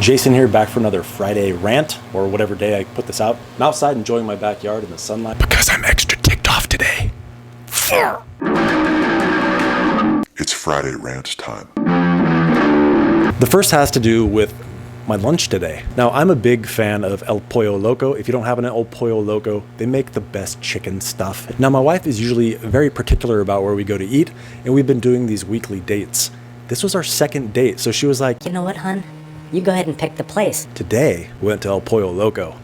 Jason here, back for another Friday rant, or whatever day I put this out. I'm outside enjoying my backyard in the sunlight because I'm extra ticked off today. It's Friday rant time. The first has to do with my lunch today. Now, I'm a big fan of El Pollo Loco. If you don't have an El Pollo Loco, they make the best chicken stuff. Now, my wife is usually very particular about where we go to eat, and we've been doing these weekly dates. This was our second date, so she was like, "You know what, hun? You go ahead and pick the place." Today, we went to El Pollo Loco.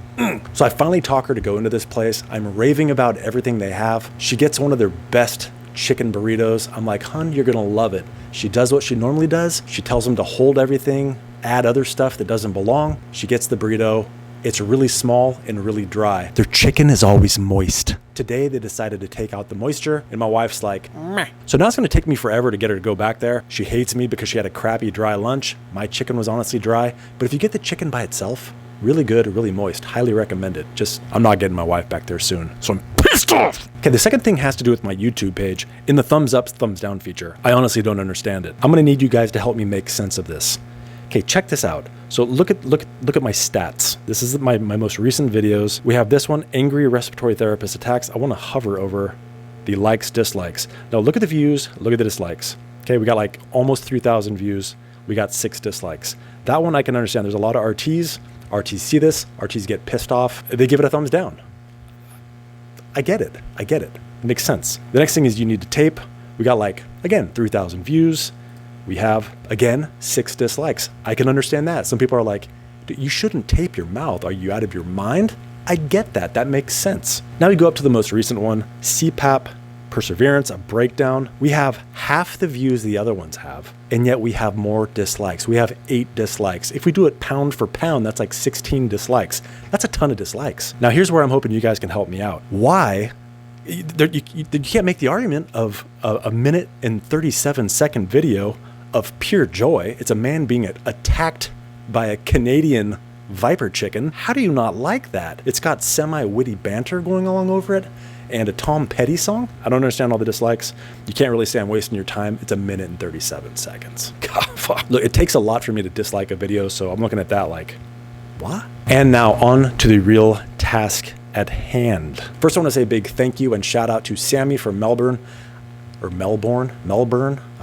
So I finally talk her to go into this place. I'm raving about everything they have. She gets one of their best chicken burritos. I'm like, hun, you're gonna love it. She does what she normally does. She tells them to hold everything, add other stuff that doesn't belong. She gets the burrito. It's really small and really dry. Their chicken is always moist. Today, they decided to take out the moisture, and my wife's like, meh. So now it's gonna take me forever to get her to go back there. She hates me because she had a crappy dry lunch. My chicken was honestly dry, but if you get the chicken by itself, really good, really moist, highly recommended. Just, I'm not getting my wife back there soon, so I'm pissed off. Okay, the second thing has to do with my YouTube page. In the thumbs up, thumbs down feature, I honestly don't understand it. I'm gonna need you guys to help me make sense of this. Okay, check this out. So look at my stats. This is my most recent videos. We have this one, angry respiratory therapist attacks. I want to hover over the likes, dislikes. Now look at the views, look at the dislikes. Okay, we got like almost 3,000 views. We got 6 dislikes. That one I can understand. There's a lot of RTs. RTs see this. RTs get pissed off. They give it a thumbs down. I get it. It makes sense. The next thing is you need to tape. We got like, again, 3,000 views. We have, again, 6 dislikes. I can understand that. Some people are like, you shouldn't tape your mouth. Are you out of your mind? I get that. That makes sense. Now we go up to the most recent one, CPAP, perseverance, a breakdown. We have half the views the other ones have, and yet we have more dislikes. We have 8 dislikes. If we do it pound for pound, that's like 16 dislikes. That's a ton of dislikes. Now here's where I'm hoping you guys can help me out. Why? You can't make the argument of a minute and 37-second video of pure joy. It's a man being attacked by a Canadian viper chicken. How do you not like that? It's got semi-witty banter going along over it and a Tom Petty song. I don't understand all the dislikes. You can't really say I'm wasting your time. It's a minute and 37 seconds. God, fuck. Look, it takes a lot for me to dislike a video, so I'm looking at that like, what? And now on to the real task at hand. First, I want to say a big thank you and shout out to Sammy from Melbourne, I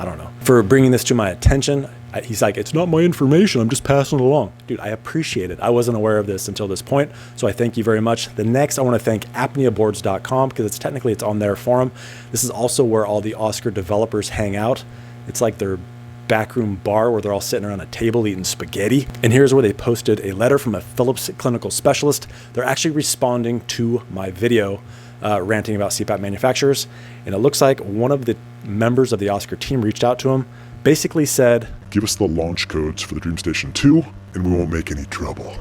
don't know, for bringing this to my attention. He's like, it's not my information, I'm just passing it along. Dude, I appreciate it. I wasn't aware of this until this point, so I thank you very much. The next, I want to thank apneaboards.com because it's on their forum. This is also where all the Oscar developers hang out. It's like their backroom bar where they're all sitting around a table eating spaghetti. And here's where they posted a letter from a Philips clinical specialist. They're actually responding to my video ranting about CPAP manufacturers. And it looks like one of the members of the Oscar team reached out to him, basically said, give us the launch codes for the DreamStation 2 and we won't make any trouble.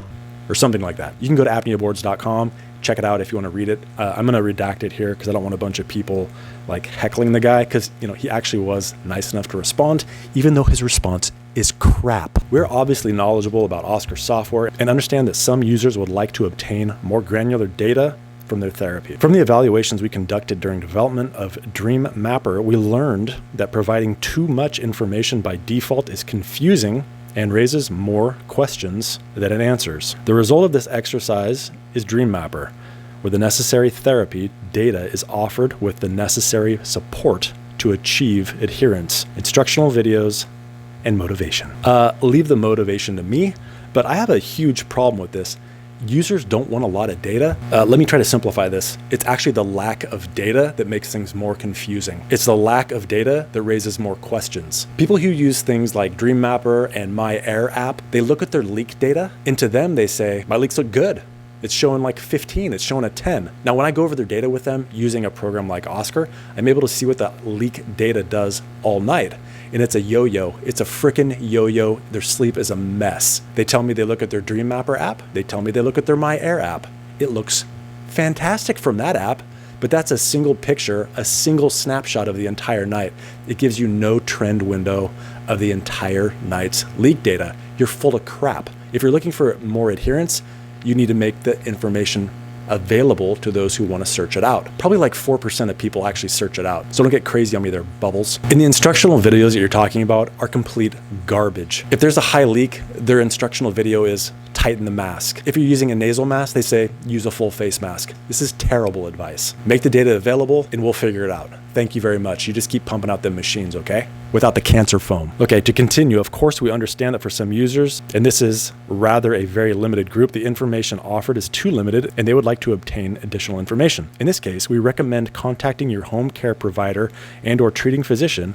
Or something like that. You can go to apneaboards.com, check it out if you want to read it. I'm going to redact it here because I don't want a bunch of people like heckling the guy, because he actually was nice enough to respond, even though his response is crap. We're obviously knowledgeable about Oscar software and understand that some users would like to obtain more granular data from their therapy. From the evaluations we conducted during development of Dream Mapper, we learned that providing too much information by default is confusing and raises more questions than it answers. The result of this exercise is Dream Mapper, where the necessary therapy data is offered with the necessary support to achieve adherence, instructional videos, and motivation. Leave the motivation to me, but I have a huge problem with this. Users don't want a lot of data. Let me try to simplify this. It's actually the lack of data that makes things more confusing. It's the lack of data that raises more questions. People who use things like Dream Mapper and My Air app, they look at their leak data, and to them they say, my leaks look good. It's showing like 15, it's showing a 10. Now, when I go over their data with them using a program like Oscar, I'm able to see what the leak data does all night. And it's a yo-yo. It's a frickin' yo-yo. Their sleep is a mess. They tell me they look at their Dream Mapper app. They tell me they look at their My Air app. It looks fantastic from that app, but that's a single picture, a single snapshot of the entire night. It gives you no trend window of the entire night's leak data. You're full of crap. If you're looking for more adherence, you need to make the information available to those who want to search it out. Probably like 4% of people actually search it out. So don't get crazy on me there, Bubbles. And the instructional videos that you're talking about are complete garbage. If there's a high leak, their instructional video is tighten the mask. If you're using a nasal mask, they say use a full face mask. This is terrible advice. Make the data available and we'll figure it out. Thank you very much. You just keep pumping out them machines, okay? Without the cancer foam. Okay, to continue, of course, we understand that for some users, and this is rather a very limited group, the information offered is too limited and they would like to obtain additional information. In this case, we recommend contacting your home care provider and/or treating physician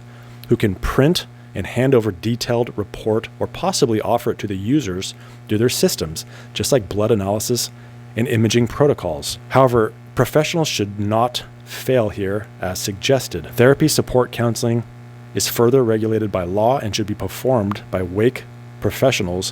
who can print and hand over detailed report or possibly offer it to the users through their systems, just like blood analysis and imaging protocols. However, professionals should not fail here as suggested. Therapy support counseling is further regulated by law and should be performed by wake professionals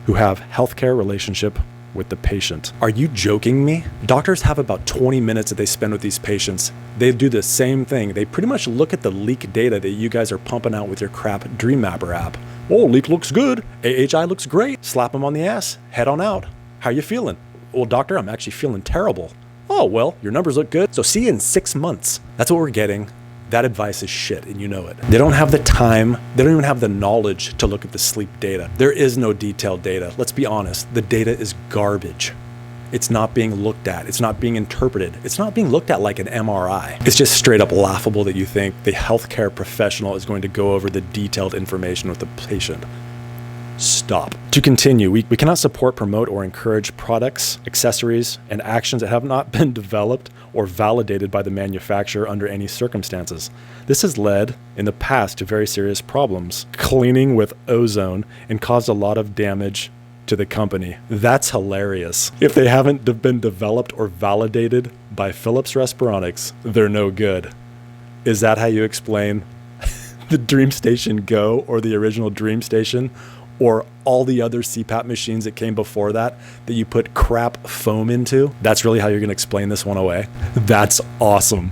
who have healthcare relationship with the patient. Are you joking me? Doctors have about 20 minutes that they spend with these patients. They do the same thing. They pretty much look at the leak data that you guys are pumping out with your crap Dream Mapper app. Oh, leak looks good. AHI looks great. Slap them on the ass. Head on out. How you feeling? Well, doctor, I'm actually feeling terrible. Oh, well, your numbers look good. So see you in 6 months. That's what we're getting. That advice is shit, and you know it. They don't have the time, they don't even have the knowledge to look at the sleep data. There is no detailed data. Let's be honest, the data is garbage. It's not being looked at. It's not being interpreted. It's not being looked at like an MRI. It's just straight up laughable that you think the healthcare professional is going to go over the detailed information with the patient. Stop. To continue, we cannot support, promote, or encourage products, accessories, and actions that have not been developed or validated by the manufacturer under any circumstances. This has led in the past to very serious problems, cleaning with ozone, and caused a lot of damage to the company. That's hilarious. If they haven't been developed or validated by Philips Respironics, they're no good. Is that how you explain the DreamStation Go or the original DreamStation? Or all the other CPAP machines that came before that you put crap foam into? That's really how you're going to explain this one away? That's awesome.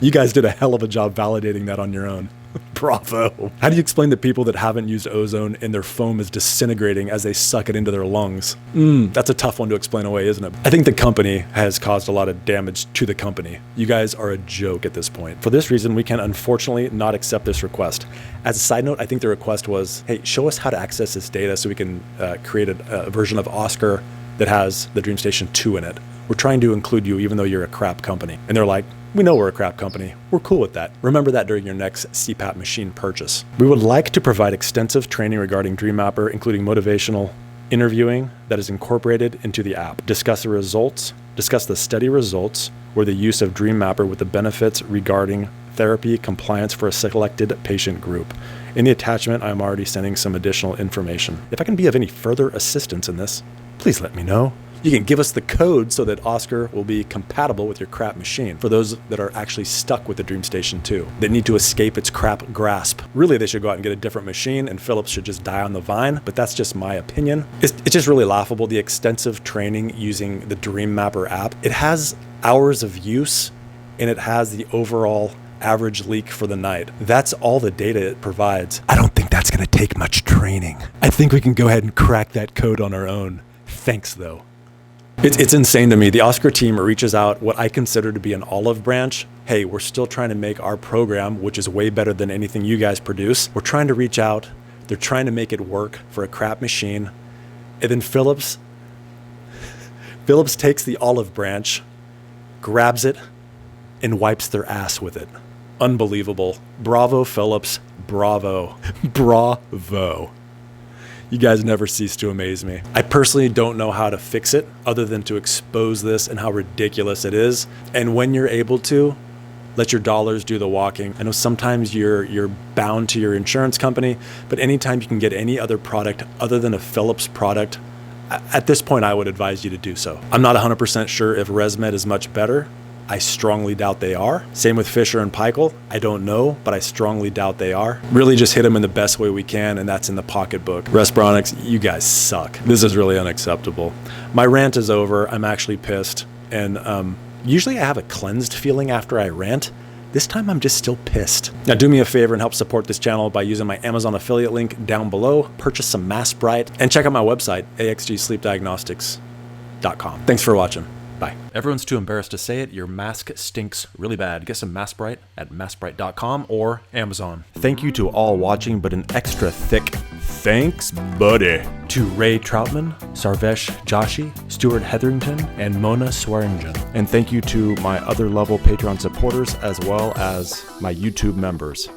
You guys did a hell of a job validating that on your own. Bravo. How do you explain to people that haven't used ozone and their foam is disintegrating as they suck it into their lungs? That's a tough one to explain away, isn't it? I think the company has caused a lot of damage to the company. You guys are a joke at this point. For this reason, we can unfortunately not accept this request. As a side note, I think the request was, hey, show us how to access this data so we can create a version of Oscar that has the DreamStation 2 in it. We're trying to include you even though you're a crap company. And they're like, we know we're a crap company. We're cool with that. Remember that during your next CPAP machine purchase. We would like to provide extensive training regarding Dream Mapper, including motivational interviewing that is incorporated into the app. Discuss the study results or the use of Dream Mapper with the benefits regarding therapy compliance for a selected patient group. In the attachment, I'm already sending some additional information. If I can be of any further assistance in this, please let me know. You can give us the code so that Oscar will be compatible with your crap machine for those that are actually stuck with the DreamStation 2, that need to escape its crap grasp. Really, they should go out and get a different machine and Philips should just die on the vine, but that's just my opinion. It's just really laughable, the extensive training using the Dream Mapper app. It has hours of use and it has the overall average leak for the night. That's all the data it provides. I don't think that's going to take much training. I think we can go ahead and crack that code on our own. Thanks, though. It's insane to me. The Oscar team reaches out what I consider to be an olive branch. Hey, we're still trying to make our program, which is way better than anything you guys produce. We're trying to reach out. They're trying to make it work for a crap machine. And then Philips takes the olive branch, grabs it, and wipes their ass with it. Unbelievable. Bravo, Philips. Bravo. Bravo. You guys never cease to amaze me. I personally don't know how to fix it other than to expose this and how ridiculous it is. And when you're able to, let your dollars do the walking. I know sometimes you're bound to your insurance company, but anytime you can get any other product other than a Philips product, at this point I would advise you to do so. I'm not 100% sure if ResMed is much better. I strongly doubt they are. Same with Fisher and Paykel. I don't know, but I strongly doubt they are. Really just hit them in the best way we can, and that's in the pocketbook. Respironics, you guys suck. This is really unacceptable. My rant is over. I'm actually pissed. And usually I have a cleansed feeling after I rant. This time I'm just still pissed. Now do me a favor and help support this channel by using my Amazon affiliate link down below. Purchase some Mass Bright and check out my website, axgsleepdiagnostics.com. Thanks for watching. Bye. Everyone's too embarrassed to say it. Your mask stinks really bad. Get some Mask Bright at maskbright.com or Amazon. Thank you to all watching, but an extra thick thanks, buddy, to Ray Troutman, Sarvesh Joshi, Stuart Hetherington, and Mona Swearingen. And thank you to my other level Patreon supporters as well as my YouTube members.